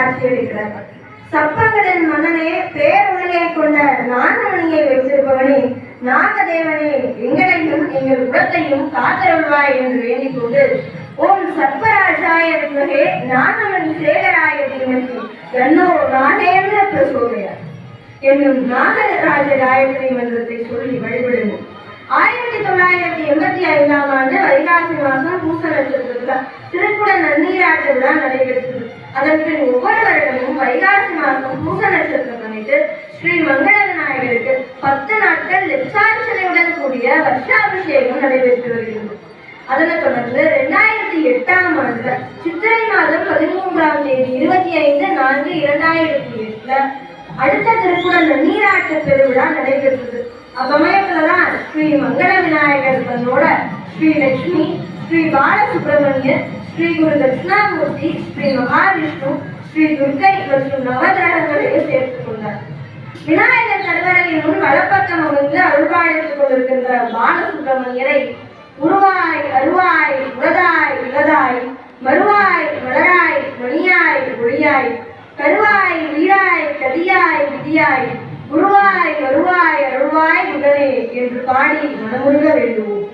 காட்சியளிக்கிறார். சப்பங்களின் மகனே, பேரொழியை கொண்ட நாகமணியை வைத்திருப்பவனே, நாகதேவனே, எங்களையும் எங்கள் குலத்தையும் காத்தருள்வாய் என்று வேண்டிக் கொண்டு ஓம் சர்ப்பராஜாய வித்மகே நாகமணி சேகராய தீமகி தன்னோ நாகேந்திர பிரசோதயாத் என்னும் நாகராஜ காயத்ரி மந்திரத்தை சொல்லி வழிபடுவோம். 1985ஆம் ஆண்டு வைகாசி மாதம் பூச நட்சத்திரத்தில் திருக்குட நன்னீராட்டு விழா நடைபெற்றது. அதன்பின் ஒவ்வொரு வருடமும் வைகாசி மாதம் பூச நட்சத்திரம் அனைத்து ஸ்ரீ மங்கள விநாயகருக்கு 10 நாட்கள் லட்சார்ச்சனையுடன் கூடிய வருஷாபிஷேகம் நடைபெற்று வருகிறது. அதனைத் தொடர்ந்து 2008ஆம் ஆண்டுல சித்திரை மாதம் 13ஆம் தேதி 25/4/2008 அடுத்த திருக்குட நன்னீராட்டு பெருவிழா நடைபெற்றது. அவ்வமயத்துலதான் ஸ்ரீ மங்கள விநாயகர் தன்னோட ஸ்ரீ லட்சுமி, ஸ்ரீ பாலசுப்ரமணியர், ஸ்ரீ குரு தட்சிணாமூர்த்தி, ஸ்ரீ மகாவிஷ்ணு, ஸ்ரீ துர்க்கை மற்றும் நவகிரகங்களையும் சேர்த்துக் கொண்டார். விநாயகர் கருவறையின் முன் வலப்பக்கம் அமர்ந்து அருள்பாலித்துக் கொண்டிருக்கின்ற பாலசுப்ரமணியரை உருவாய், அருவாய், உலதாய், இலதாய், மறுவாய், மலராய், மணியாய், ஒளியாய், கருவாய், வீராய், கதியாய், விதியாய், குருவாய், வருவாய், அருள்வாய் முதலே என்று பாடி மனமுருக வேண்டுவோம்.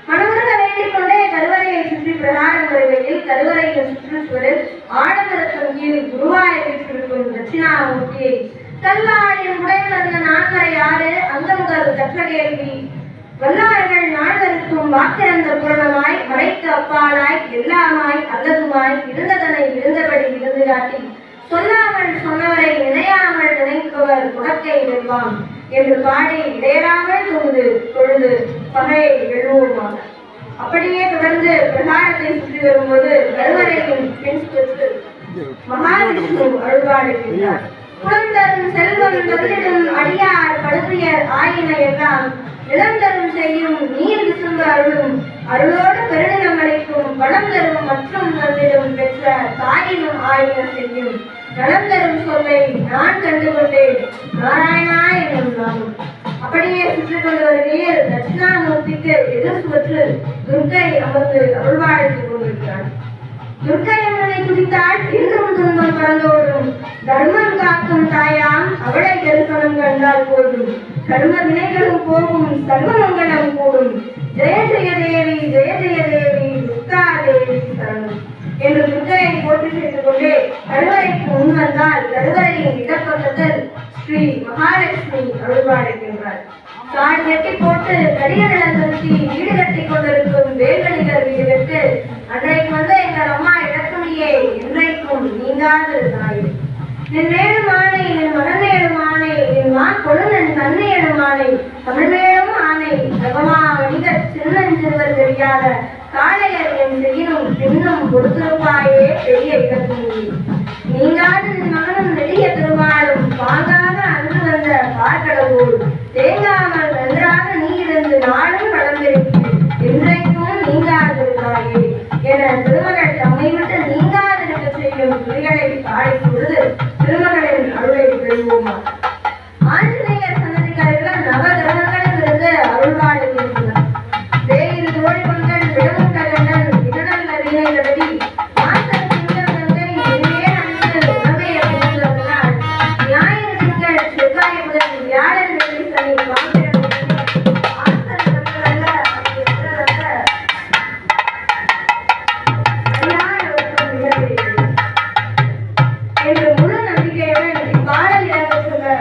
மனமுருக வேண்டிக் கொண்டே கருவறையை சுற்றி பிரகாரம் வருகையில் கருவறையின் சுற்றுச்சுவரில் ஆடமரத்தின் கீழ் குருவாய் வீற்றிருக்கும் தட்சிணாமூர்த்தியை கல்லாழியின் உடையிலிருந்த நான்கரை ஆறு அந்த முதல் கற்ற கேள்வி வல்லார்கள் நால்வருக்கும் வாக்கிறந்த பூரணமாய் மறைக்கு அப்பாலாய் எல்லாமாய் அல்லதுமாய் இருந்ததனை இருந்தபடி இருந்து காட்டி சொல்லாமல் சொன்னவரை நினையாமல் நினைப்பவர் குடக்கை வெல்வாம் என்று பாடி இடையராமல் தொழுது பகையை வெல்லுவோமாக. அப்படியே தொடர்ந்து பிரகாரத்தை சுற்றி வரும்போது கருவறையின் பின் சுற்று மகாவிஷ்ணு அருள்வாழ்கின்றார். குழந்தரும் செல்வம் பதிலிடும் அடியார் படுத்துயர் ஆயின எல்லாம் நிலம் தரும் செய்யும் நீர் விசும்ப அருளும் அருளோடு பெருநிலம் அளிக்கும் வளம் தரும் மற்றும் தந்திடும் பெற்ற தாயினும் ஆயின செய்யும் நலம் தரும் சொல்லை நான் கண்டுகொண்டேன் நாராயணா என்னும் நாமும். அப்படியே சுற்றி கொண்டு வருகையில் தட்சிணாமூர்த்திக்கு எதிர் சுற்று துர்க்கை அமர்ந்து அருள்வாழ்த்துக் கொண்டிருக்கிறார். துர்க்கை என்பதை குறித்தால் இன்றும் துன்பம் பறந்தோடும் தர்மம் காக்கும் தாயாம் அவளை தரிசனம் கண்டால் போதும் கர்ம வினைகளும் போகும் சர்வமங்கலம் கூடும் ஜெய ஜெய தேவி ஜெய ஜெய தேவி துர்கா தேவி சரணம் என்று துர்க்கையை போற்றி செய்து கொண்டே கருவறைக்கு முன் வந்தால் கருவறையின் இடப்பக்கத்தில் ஸ்ரீ மகாலட்சுமி அருள்வாழ்கின்றார். காடு வெட்டி போட்டு கடிகளில் செலுத்தி வீடு கட்டி கொண்டிருக்கும் வேல்களிகள் வீடுகளுக்கு அன்றைக்கு வந்து எங்கள் அம்மா இலக்குமியே என்றைக்கும் நீங்காது தாயே என் மேலும் ஆணை என் மனமேலும் ஆணை என் மான் கொழுநன் தன்மையிலும் ஆணை தமிழ்மேலும் ஆணை ஜபமா வணிக சின்னஞ்சிறுவர் தெரியாத காளையர் என் செய்யணும் பின்னும் கொடுத்திருப்பாயே பெரிய இலக்குமியே நீங்காது என் மகனும் நெடிய திருவாளும் பாங்காக அன்று வந்த பார்க்கடவோடு தேங்காமல் நன்றாக நீ இருந்து நாளும் வளர்ந்திருக்கு என்றைக்கும் நீங்காதிருந்தாயே என திருமகள் தம்மை விட்டு நீங்காதிருக்க செய்யும் துணிகளை பாடிக் பொழுது திருமகளின் அருளை பெறுவோமா. ஆஞ்சநேயர் சன்னதிக்காரர்கள் நவகிரகங்களில் இருந்து அருள்வாழ்கின்றனர். வேயில் தோழி கொண்டன் விடமுண்ட கண்டன் இதனல்ல வீணை கடவி மாசர் திங்கள் கங்கை இதுவே அணிந்து உணவை அறிந்துள்ளதனால் ஞாயிறு திங்கள் செவ்வாய் முதல் வியாழன் வெள்ளி சனி என்று முழு நம்பிக்கையுடன் இப்பாடல் இடம்பெற்றுள்ள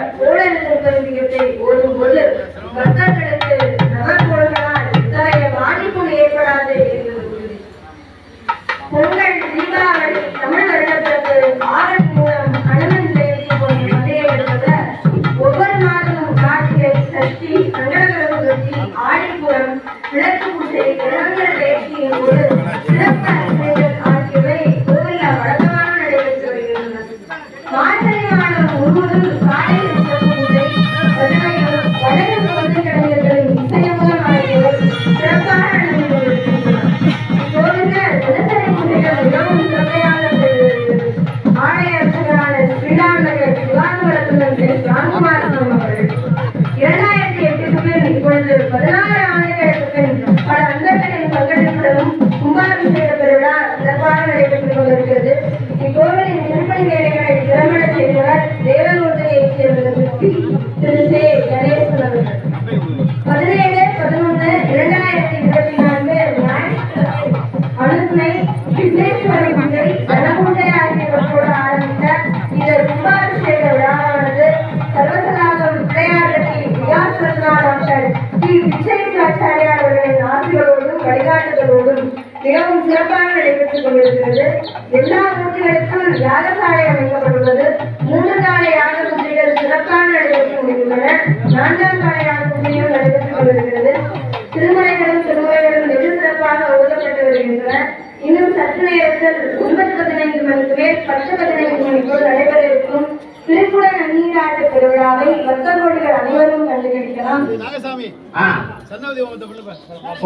யாகசாலை அமைக்கப்பட்டுள்ளது. 3 கால யாக பூஜைகள் சிறப்பாக நடைபெற்று முடிந்துள்ளன. 4ஆம் கால யாக பூஜையும் நடைபெற்றுக் கொண்டிருக்கிறது. திருமுறைகளும் திருமுறைகளும் வெகு சிறப்பாக ஓதப்பட்டு வருகின்றன. இன்னும் சற்று நேரத்தில் 9:15 மணிக்கு மேல் 10:15 மணிக்குள் நடைபெற இருக்கும் திருக்குட நன்னீராட்ட பெருவிழாவை பக்தர்கள் அனைவரும் கண்டுகளிக்கலாம்.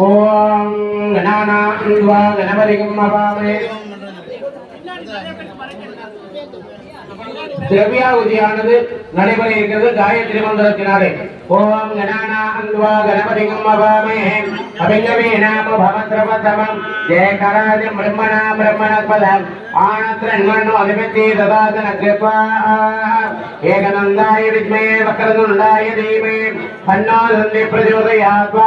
ஓம் கணாநாத்வா கணபதிகம் அவாமே. திரவியாகுதியானது நடைபெற இருக்கிறது காயத்ரி மந்திரத்தினாலே. ஓம் கணாநாத்வா கணபதிகம் அவாமே. அபிங்கவே நாம பவத்ரவதமம் ஜெயகராஜம் பிரம்மணா பிரம்மணபதம் ஆனத்ரன்மண்ணு அதிபதி ததாதன கிருபா ஏகநந்தாய வித்மே வக்ரதுண்டாய தீமே தன்னோ தந்தி பிரச்சோதயாத்.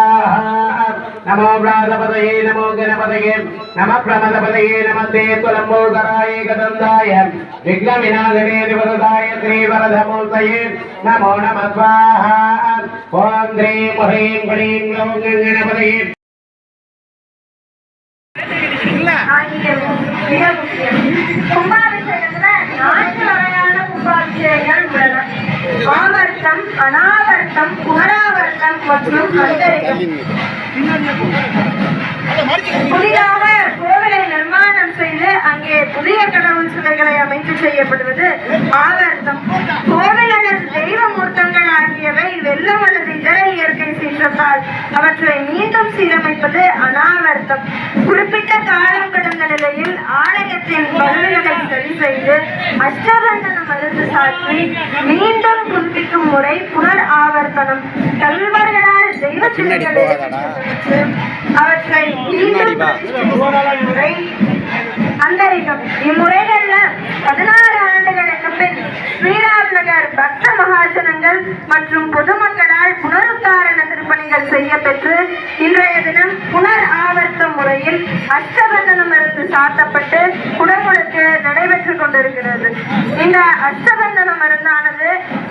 நமோ பிராதபதயே நமோ கணபதயே நம பிரமதபதயே நமஸ்தே துலம்போதராய ஏகதந்தாய விக்ன விநாசனே திவதாய ஸ்ரீவரதமூர்த்தயே நமோ நமஸ்வாஹ. ஓம் ஸ்ரீம் ஹ்ரீம் க்ளீம் க்ளௌம் கணபதயே. கும்பாபிஷேகத்துல 4 வகையான கும்பாபிஷேகங்கள் உள்ளன. ஆவர்த்தம், அனாவர்த்தம், புனராவர்த்தம் மற்றும் அந்தரிகம். புதிதாக கோவிலை நிர்மாணம் செய்து அங்கே புதிய கடவுள் சிலைகளை அமைத்து செய்யப்படுவது ஆவர்த்தம். கோவில் அல்லது தெய்வ மூர்த்தங்கள் ஆகியவை வெள்ளம் அல்லது இதர இயற்கை சீற்றத்தால் அவற்றை மீண்டும் சீரமைப்பது அனாவர்த்தம். குறிப்பிட்ட காலம் கடந்த நிலையில் ஆலயத்தின் பழுதுகளை சரி செய்து அஷ்டபந்தன மருந்து சாற்றி மீண்டும் புதுப்பிக்கும் முறை புனர் ஆவர்த்தனம். கல்வர்களால் தெய்வ சிலைகளை அவற்றை அந்தரிகம். இம்முறைகள்ல 16 ஆண்டுகளுக்கு பின் ஸ்ரீராம் நகர் பக்த மகாஜனங்கள் மற்றும் பொதுமக்களால் புனருத்தாரண திருப்பணிகள் செய்யப்பெற்று இன்றைய தினம் புனர் ஆவர்த்த முறையில் அஷ்டபந்தன மருந்து சாத்தப்பட்டு குடமுழுக்கு நடைபெற்றுக் கொண்டிருக்கிறது. இந்த அஷ்டபந்தன மருந்தானது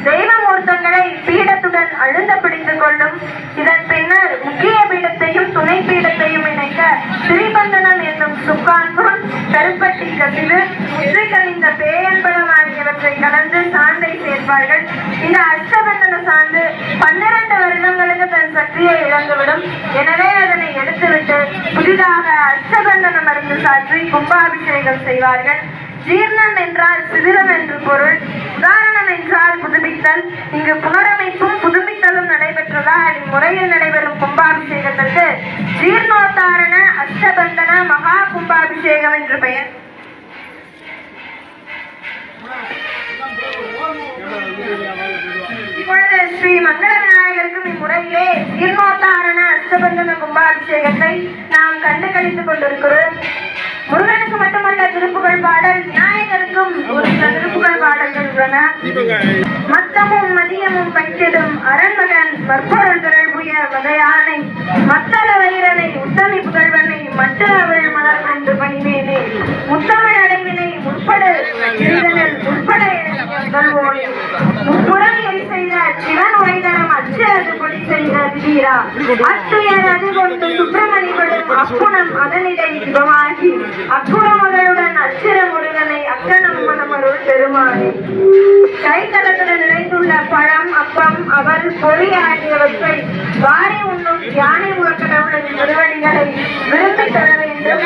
தெய்வ மூர்த்தங்களை பீடத்துடன் அழுந்த பிடித்துக் கொள்ளும். இதன் பின்னர் முக்கிய பீடத்தையும் துணை பீடத்தையும் இணைக்க திரிபந்தனம் என்னும் சுக்கான்பம், கருப்பட்டி கசிவு, முற்றி கழிந்த பேயன்பலம் ஆகியவற்றை கலந்து சாந்தை சேர்ப்பார்கள். இந்த அஷ்டபந்தன சாந்து 12 வருடங்களுக்கு தன் சக்தியை இழந்துவிடும். எனவே அதனை எடுத்துவிட்டு புதிதாக அஷ்டபந்தன மருந்து சாற்றி கும்பாபிஷேகம் செய்வார்கள். ஜீர்ணம் என்றால் சிதிலம் என்று பொருள். உதாரணம் என்றால் புதுப்பித்தல். இங்கு புனரமைப்பும் புதுப்பித்தலும் நடைபெற்றதால் இம்முறையில் நடைபெறும் கும்பாபிஷேகத்திற்கு ஜீர்ணோத்தாரண அஷ்டபந்தன மகா கும்பாபிஷேகம் என்று பெயர். இப்பொழுது ஸ்ரீ மங்கள விநாயகருக்கும் இம்முறையிலே ஜீர்ணோத்தாரண அஷ்டபந்தன கும்பாபிஷேகத்தை நாம் கண்டு கழித்துக் கொண்டிருக்கிறோம். முருகனுக்கு மட்டுமல்ல திருப்புகழ் பாடல், விநாயகருக்கும் ஒரு சில திருப்புகழ் பாடல்கள் உள்ளன. மத்தமும் மதியமும் பைத்திடும் அரண்மகன் மற்பொருள் திரள்புய வதையானை மத்தள வைரனை உத்தமி புகழ்வனை மற்ற அவள் மலர் கொண்டு பணிவேனே முத்தமிழ் அடைவினை முற்படு உட்பட சொல்வோனே முப்புறம் எரி செய்த சிவன் உரைதரம் அச்சு அது பொடி செய்த திடீரா அத்துயர் அது கொண்டு சுப்பிரமணிகளும் அப்புணம் அதனிடை சிவமாகி அப்புற மகளுடன் அச்சிர முருகனை அக்கணம் மனமருள் பெருமானே. கைத்தலத்துடன் நிறைந்துள்ள பழம், அப்பம், அவல், பொறி ஆகியவற்றை வாரி உண்ணும் யானை முகக்கடவுளின் திருவடிகளை விரும்பி தர வேண்டும்.